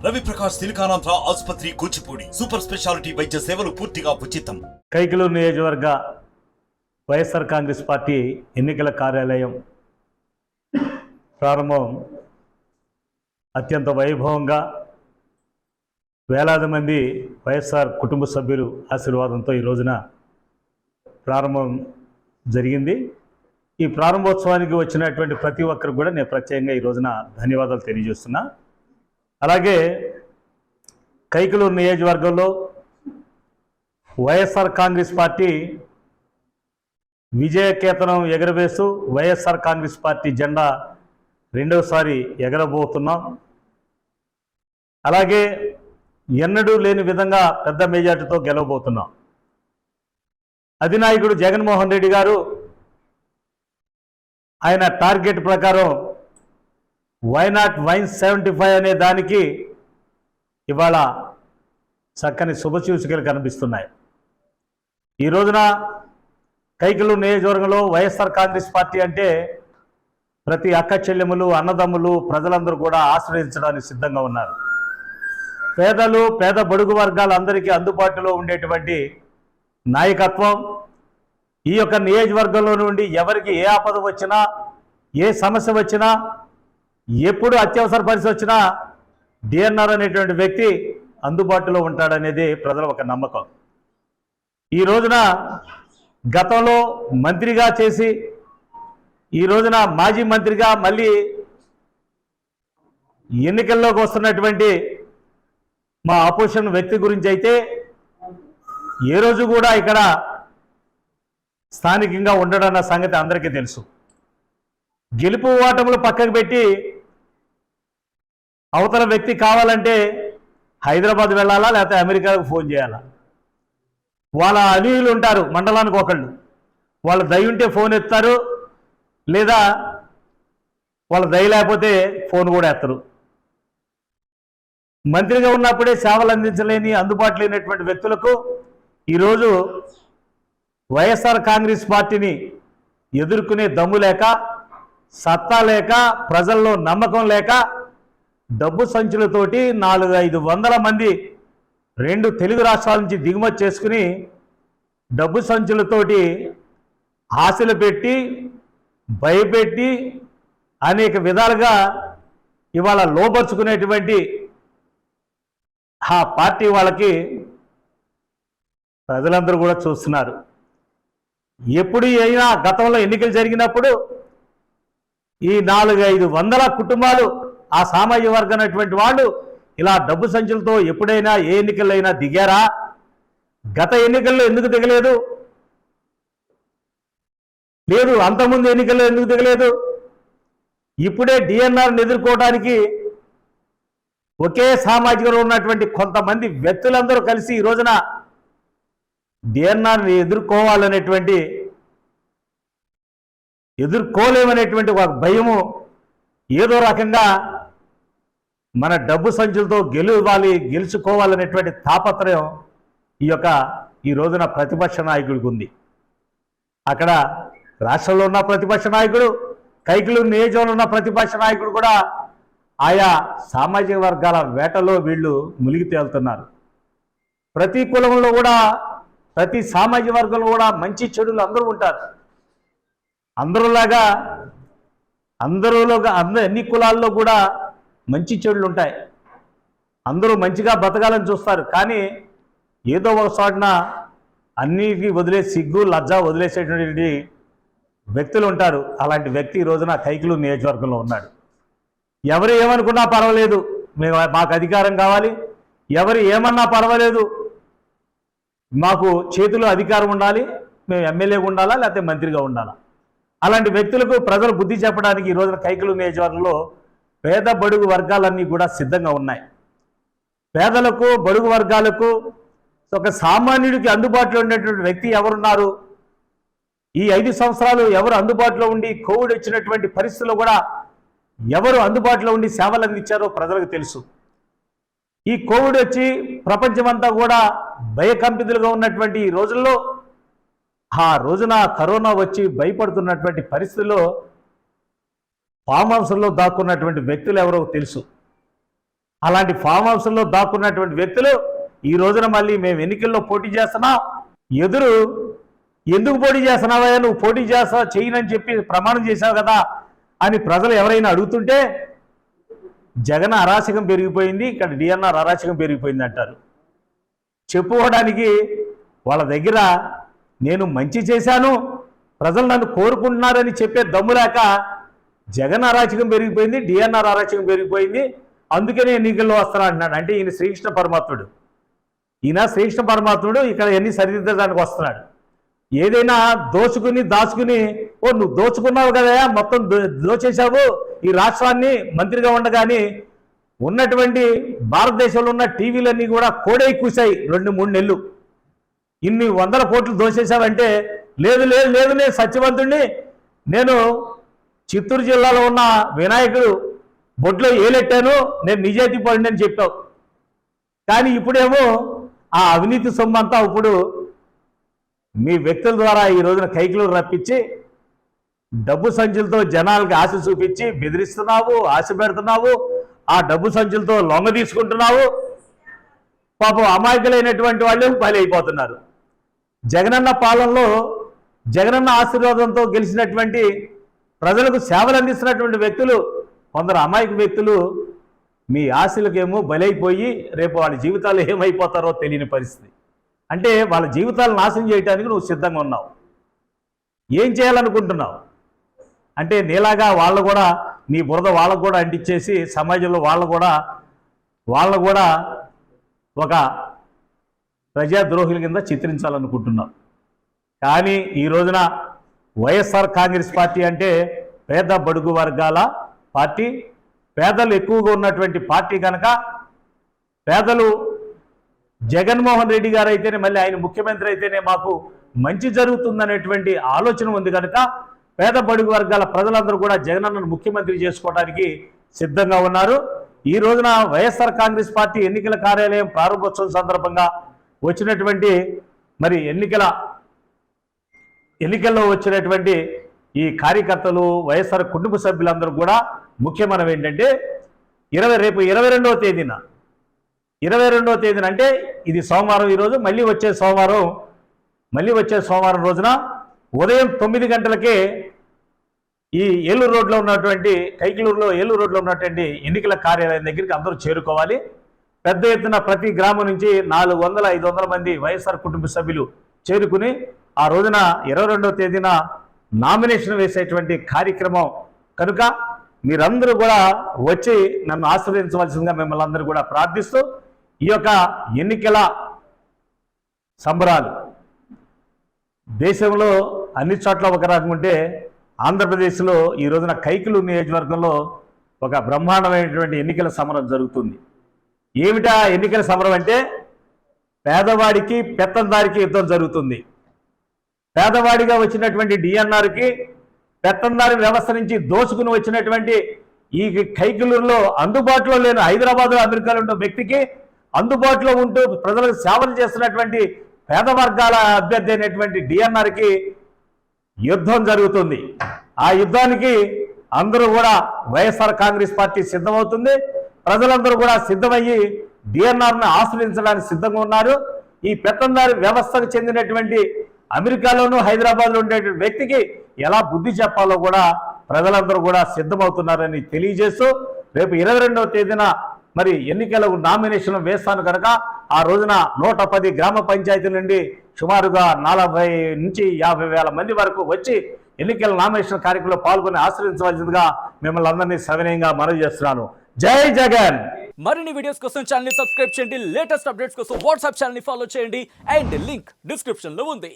రవి ప్రకాష్ సిలికానాంధ్ర ఆసుపత్రి Kuchipudi super speciality వైద్య సేవలు పూర్తిగా ఉచితం. కైకలూరు నియోజకవర్గ వైఎస్ఆర్ కాంగ్రెస్ పార్టీ ఎన్నికల కార్యాలయం ప్రారంభం అత్యంత వైభవంగా వేలాది మంది వైఎస్ఆర్ కుటుంబ సభ్యులు ఆశీర్వాదంతో ఈ రోజున ప్రారంభం జరిగింది. ఈ ప్రారంభోత్సవానికి వచ్చినటువంటి ప్రతి ఒక్కరికి కూడా నేను ప్రత్యేకంగా ఈ రోజున ధన్యవాదాలు తెలియజేస్తున్నా. అలాగే కైకలూరు నియోజకవర్గంలో వైఎస్ఆర్ కాంగ్రెస్ పార్టీ విజయకేతనం ఎగరవేస్తూ వైఎస్ఆర్ కాంగ్రెస్ పార్టీ జెండా రెండవసారి ఎగరబోతున్నాం. అలాగే ఎన్నడూ లేని విధంగా పెద్ద మెజార్టీతో గెలవబోతున్నాం. అధినాయకుడు జగన్మోహన్ రెడ్డి గారు ఆయన టార్గెట్ ప్రకారం వైనాట్ 175 అనే దానికి ఇవాళ చక్కని శుభసూచికలు కనిపిస్తున్నాయి. ఈ రోజున కైకలూరు నియోజకవర్గంలో వైఎస్ఆర్ కాంగ్రెస్ పార్టీ అంటే ప్రతి అక్క చెల్లెములు అన్నదమ్ములు ప్రజలందరూ కూడా ఆశ్రయించడానికి సిద్ధంగా ఉన్నారు. పేదలు పేద బడుగు వర్గాలందరికీ అందుబాటులో ఉండేటువంటి నాయకత్వం ఈ యొక్క నియోజకవర్గంలో నుండి ఎవరికి ఏ ఆపద వచ్చినా ఏ సమస్య వచ్చినా ఎప్పుడు అత్యవసర పరిస్థితి వచ్చినా డిఎన్ఆర్ అనేటువంటి వ్యక్తి అందుబాటులో ఉంటాడనేది ప్రజల ఒక నమ్మకం. ఈ రోజున గతంలో మంత్రిగా చేసి ఈ రోజున మాజీ మంత్రిగా మళ్ళీ ఎన్నికల్లోకి వస్తున్నటువంటి మా అపోజిషన్ వ్యక్తి గురించి అయితే ఏ రోజు కూడా ఇక్కడ స్థానికంగా ఉండడన్న సంగతి అందరికీ తెలుసు. గెలుపు ఓటములు పక్కకు పెట్టి అవతల వ్యక్తి కావాలంటే హైదరాబాద్ వెళ్ళాలా లేకపోతే అమెరికాకు ఫోన్ చేయాలా. వాళ్ళ అనుయులు ఉంటారు మండలానికి ఒకళ్ళు, వాళ్ళ దయ ఉంటే ఫోన్ ఎత్తారు, లేదా వాళ్ళ దయ లేకపోతే ఫోన్ కూడా ఎత్తరు. మంత్రిగా ఉన్నప్పుడే సేవలు అందించలేని అందుబాటులో లేనటువంటి వ్యక్తులకు ఈరోజు వైఎస్ఆర్ కాంగ్రెస్ పార్టీని ఎదుర్కొనే దమ్ము లేక, సత్తా లేక, ప్రజల్లో నమ్మకం లేక డబ్బు సంచులతోటి 400-500 మంది 2 తెలుగు రాష్ట్రాల నుంచి దిగుమతి చేసుకుని డబ్బు సంచులతోటి ఆశలు పెట్టి భయపెట్టి అనేక విధాలుగా ఇవాళ లోపరుచుకునేటువంటి ఆ పార్టీ వాళ్ళకి ప్రజలందరూ కూడా చూస్తున్నారు. ఎప్పుడు అయినా గతంలో ఎన్నికలు జరిగినప్పుడు ఈ 400-500 కుటుంబాలు ఆ సామాజిక వర్గం అనేటువంటి వాళ్ళు ఇలా డబ్బు సంచులతో ఎప్పుడైనా ఏ ఎన్నికలైనా దిగారా? గత ఎన్నికల్లో ఎందుకు దిగలేదు? లేదు, అంతకుముందు ఎన్నికల్లో ఎందుకు దిగలేదు? ఇప్పుడే డిఎన్ఆర్ని ఎదుర్కోవడానికి ఒకే సామాజికలో ఉన్నటువంటి కొంతమంది వ్యక్తులందరూ కలిసి ఈ రోజున డిఎన్ఆర్ని ఎదుర్కోలేమనేటువంటి ఒక భయము, ఏదో రకంగా మన డబ్బు సంచులతో గెలుచుకోవాలనేటువంటి తాపత్రయం ఈ రోజున ప్రతిపక్ష నాయకుడికి ఉంది. అక్కడ రాష్ట్రంలో ఉన్న ప్రతిపక్ష నాయకుడు, కైకలూరు నియోజకవర్గంలో ఉన్న ప్రతిపక్ష నాయకుడు కూడా ఆయా సామాజిక వర్గాల వేటలో వీళ్ళు మునిగి తేలుతున్నారు. ప్రతి కులంలో కూడా ప్రతి సామాజిక వర్గంలో కూడా మంచి చెడులు అందరూ ఉంటారు. అన్ని కులాల్లో కూడా మంచి చెడులు ఉంటాయి. అందరూ మంచిగా బతకాలని చూస్తారు. కానీ ఏదో ఒక చోటన అన్నిటికీ వదిలేసి సిగ్గు లజ్జ వదిలేసేటువంటి వ్యక్తులు ఉంటారు. అలాంటి వ్యక్తి ఈ రోజున కైకలూరు నియోజకవర్గంలో ఉన్నాడు. ఎవరు ఏమనుకున్నా పర్వాలేదు, మాకు అధికారం కావాలి, ఎవరు ఏమన్నా పర్వాలేదు, మాకు చేతిలో అధికారం ఉండాలి, మేము ఎమ్మెల్యేగా ఉండాలా లేకపోతే మంత్రిగా ఉండాలా. అలాంటి వ్యక్తులకు ప్రజలు బుద్ధి చెప్పడానికి ఈ రోజున కైకలూరు నియోజకవర్గంలో పేద బడుగు వర్గాలన్నీ కూడా సిద్ధంగా ఉన్నాయి. పేదలకు బడుగు వర్గాలకు ఒక సామాన్యుడికి అందుబాటులో ఉండేటువంటి వ్యక్తి ఎవరున్నారు? ఈ 5 సంవత్సరాలు ఎవరు అందుబాటులో ఉండి కోవిడ్ వచ్చినటువంటి పరిస్థితుల్లో కూడా ఎవరు అందుబాటులో ఉండి సేవలు అందించారో ప్రజలకు తెలుసు. ఈ కోవిడ్ వచ్చి ప్రపంచమంతా కూడా భయకంపితులుగా ఉన్నటువంటి ఈ రోజుల్లో ఆ రోజున కరోనా వచ్చి భయపడుతున్నటువంటి పరిస్థితుల్లో ఫామ్ హౌస్లో దాక్కున్నటువంటి వ్యక్తులు ఎవరో తెలుసు. అలాంటి ఫామ్ హౌస్లో దాక్కున్నటువంటి వ్యక్తులు ఈ రోజున మళ్ళీ మేము ఎన్నికల్లో పోటీ చేస్తున్నాం, ఎదురు ఎందుకు పోటీ చేస్తున్నావా, నువ్వు పోటీ చేస్తావు చేయనని చెప్పి ప్రమాణం చేశావు కదా అని ప్రజలు ఎవరైనా అడుగుతుంటే జగన్ అరాచకం పెరిగిపోయింది, ఇక్కడ డిఎన్ఆర్ అరాచకం పెరిగిపోయింది అంటారు. చెప్పుకోవడానికి వాళ్ళ దగ్గర నేను మంచి చేశాను, ప్రజలు నన్ను కోరుకుంటున్నారని చెప్పే దమ్ము లేక జగన్ అరాచకం పెరిగిపోయింది, డిఎన్ఆర్ అరాచకం పెరిగిపోయింది, అందుకనే ఎన్నికల్లో వస్తాను అంటున్నాడు. అంటే ఈయన శ్రీకృష్ణ పరమాత్ముడు, శ్రీకృష్ణ పరమాత్ముడు ఇక్కడ ఎన్ని సరిదిద్దడానికి వస్తున్నాడు. ఏదైనా దోచుకుని దాచుకుని నువ్వు దోచుకున్నావు కదా, మొత్తం దోచేశావు ఈ రాష్ట్రాన్ని మంత్రిగా ఉండగాని ఉన్నటువంటి భారతదేశంలో ఉన్న టీవీలన్నీ కూడా కోడై కూసాయి 2-3 నెలలు. ఇన్ని 100 కోట్లు దోచేశావంటే లేదు లేదు లేదు నేను సత్యవంతుడిని, నేను చిత్తూరు జిల్లాలో ఉన్న వినాయకుడు బొడ్లో ఏలెట్టాను, నేను నిజాయితీ పడింది అని చెప్పావు. కానీ ఇప్పుడేమో ఆ అవినీతి సొమ్మంతా ఇప్పుడు మీ వ్యక్తుల ద్వారా ఈ రోజున కైకిలూరు రప్పించి డబ్బు సంచులతో జనాలకి ఆశ చూపించి బెదిరిస్తున్నావు, ఆశ పెడుతున్నావు, ఆ డబ్బు సంచులతో లొంగ తీసుకుంటున్నావు. పాపం అమాయకులైనటువంటి వాళ్ళు బలైపోతున్నారు. జగనన్న పాలనలో జగనన్న ఆశీర్వాదంతో గెలిచినటువంటి ప్రజలకు సేవలు అందిస్తున్నటువంటి వ్యక్తులు, కొందరు అమాయక వ్యక్తులు మీ ఆశలకేమో బలైపోయి రేపు వాళ్ళ జీవితాలు ఏమైపోతారో తెలియని పరిస్థితి. అంటే వాళ్ళ జీవితాలు నాశనం చేయడానికి నువ్వు సిద్ధంగా ఉన్నావు. ఏం చేయాలనుకుంటున్నావు అంటే నీలాగా వాళ్ళు కూడా నీ బురద వాళ్ళకు కూడా అంటించేసి సమాజంలో వాళ్ళు కూడా ఒక ప్రజాద్రోహుల కింద చిత్రించాలనుకుంటున్నావు. కానీ ఈ రోజున వైఎస్ఆర్ కాంగ్రెస్ పార్టీ అంటే పేద బడుగు వర్గాల పార్టీ, పేదలు ఎక్కువగా ఉన్నటువంటి పార్టీ కనుక పేదలు జగన్మోహన్ రెడ్డి గారు అయితేనే మళ్ళీ ఆయన ముఖ్యమంత్రి అయితేనే మాకు మంచి జరుగుతుందనేటువంటి ఆలోచన ఉంది కనుక పేద బడుగు వర్గాల ప్రజలందరూ కూడా జగనన్నను ముఖ్యమంత్రి చేసుకోవడానికి సిద్ధంగా ఉన్నారు. ఈ రోజున వైఎస్ఆర్ కాంగ్రెస్ పార్టీ ఎన్నికల కార్యాలయం ప్రారంభోత్సవం సందర్భంగా వచ్చినటువంటి మరి ఎన్నికల్లో వచ్చినటువంటి ఈ కార్యకర్తలు వైఎస్ఆర్ కుటుంబ సభ్యులందరూ కూడా ముఖ్యమనం ఏంటంటే రేపు 22వ తేదీన అంటే ఇది సోమవారం, ఈరోజు మళ్ళీ వచ్చే సోమవారం రోజున ఉదయం 9 గంటలకే ఈ ఏలూరు రోడ్లో ఉన్నటువంటి కైకిలూరులో ఏలూరు రోడ్లో ఉన్నటువంటి ఎన్నికల కార్యాలయం దగ్గరికి అందరూ చేరుకోవాలి. పెద్ద ఎత్తున ప్రతి గ్రామం నుంచి 400-500 మంది వైఎస్ఆర్ కుటుంబ సభ్యులు చేరుకుని ఆ రోజున 22వ తేదీన నామినేషన్ వేసేటువంటి కార్యక్రమం కనుక మీరందరూ కూడా వచ్చి నన్ను ఆశీర్వదించవలసిందిగా మిమ్మల్ని అందరూ కూడా ప్రార్థిస్తూ ఈ యొక్క ఎన్నికల సంబరాలు దేశంలో అన్ని చోట్ల ఒక రకం ఉంటే ఆంధ్రప్రదేశ్లో ఈ రోజున కైకిలూరు నియోజకవర్గంలో ఒక బ్రహ్మాండమైనటువంటి ఎన్నికల సమరం జరుగుతుంది. ఏమిటా ఎన్నికల సమరం అంటే పేదవాడికి పెత్తందారికి యుద్ధం జరుగుతుంది. పేదవాడిగా వచ్చినటువంటి డిఎన్ఆర్కి పెత్తందారి వ్యవస్థ నుంచి దోచుకుని వచ్చినటువంటి ఈ కైకిలూరులో అందుబాటులో లేని హైదరాబాద్లో అమెరికాలో ఉన్న వ్యక్తికి అందుబాటులో ఉంటూ ప్రజలకు సేవలు చేస్తున్నటువంటి పేద వర్గాల అభ్యర్థి అయినటువంటి డిఎన్ఆర్కి యుద్ధం జరుగుతుంది. ఆ యుద్ధానికి అందరూ కూడా వైఎస్ఆర్ కాంగ్రెస్ పార్టీ సిద్ధమవుతుంది. ప్రజలందరూ కూడా సిద్ధమయ్యి డిఎన్ఆర్ను ఆశ్రయించడానికి సిద్ధంగా ఉన్నారు. ఈ పెత్తందారి వ్యవస్థకు చెందినటువంటి అమెరికాలోనూ హైదరాబాద్లో ఉండేటువంటి వ్యక్తికి ఎలా బుద్ధి చెప్పాలో కూడా ప్రజలందరూ కూడా సిద్ధమవుతున్నారని తెలియజేస్తూ రేపు 22వ తేదీన మరి ఎన్నికల నామినేషన్ వేస్తాను కనుక ఆ రోజున 110 గ్రామ పంచాయతీల నుండి సుమారుగా 40,000-50,000 మంది వరకు వచ్చి ఎన్నికల నామినేషన్ కార్యక్రమంలో పాల్గొని ఆశ్రయించవలసిందిగా మిమ్మల్ని అందరినీ సవినయంగా మనవి చేస్తున్నాను. జై జగన్. మరిన్ని వీడియోస్ కోసం ఛానల్ ని సబ్స్క్రైబ్ చేయండి, లేటెస్ట్ అప్డేట్స్ కోసం వాట్సాప్ ఛానల్ ని ఫాలో చేయండి అండ్ లింక్ డిస్క్రిప్షన్ లో ఉంది.